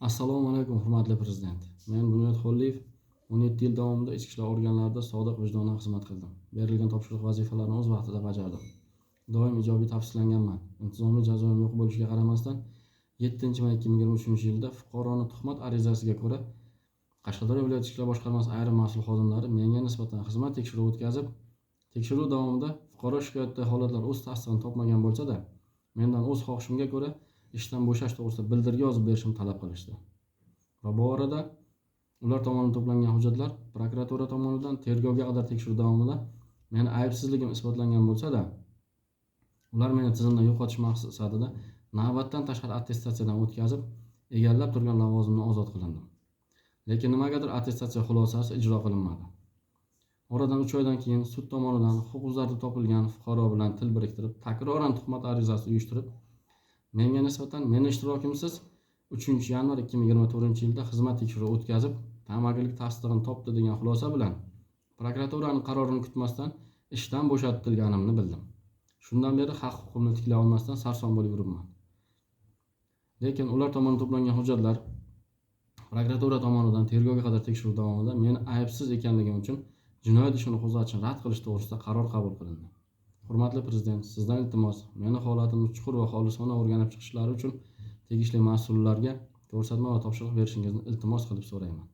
Assalomu alaykum, hurmatli prezident. Men Bunyod Xolliyev 17 yil davomida ichki ishlar organlarida sodiq vijdonan xizmat qildim. Berilgan topshiriq vazifalarni o'z vaqtida bajardim. Doim ijobiy tavsiflanganman. Intizomiy jazoim yo'q bo'lishiga qaramasdan 7-may 2023-yilda fuqaroni tuhmat arizasiga ko'ra Qashqadaryo viloyat ichki ishlar boshqarmasi ayrim mas'ul xodimlari menga nisbatan xizmat tekshiruvi o'tkazib, tekshiruv davomida fuqaro shikoyatdagi holatlar o'z tasdig'ini topmagan bo'lsa-da, mendan o'z xohishimga ko'ra ishdan bo'shash to'g'risida bildirgi yozib berishimni talab qilishdi. Va bu orada ular tomonidan to'plangan hujjatlar prokuratura tomonidan tergovga qadar tekshiruv davomida meni aybsizligim isbotlangan bo'lsa-da, ular meni tizimdan yo'qotish maqsadida navbatdan tashqari attestatsiyadan o'tkazib, egallab turgan lavozimdan ozod qilindim. Lekin nimagadir attestatsiya xulosasi ijro qilinmadi. Oradan 3 oydan keyin sud tomonidan huquqbuzarda topilgan fuqaro bilan til biriktirib, takroran tuhmat arizasi uyushtirib, menga nisbatan meni ishtirokimsiz 3-yanvar 2024-yilda xizmat tekshiruvi o'tkazib, tamagirlik tasdig'ini topdi degan xulosa bilan prokuraturaning qarorini kutmasdan ishdan bo'shatilganimni bildim. Shundan beri haq-huquqimni tiklay olmasdan sarson bo'lib yuribman. Lekin ular tomonidan to'plangan hujjatlar prokuratura tomonidan tergovga qadar tekshiruv davomida meni aybsiz ekanligim uchun jinoyat ishini qo'zg'atishni rad qilish to'g'risida qaror qabul qilindi. Hurmatli prezident, sizdan iltimos, meni holatimni chuqur va xolisona o'rganib chiqishlari uchun tegishli mas'ullarga ko'rsatma va topshiriq berishingizni iltimos qilib so'rayman.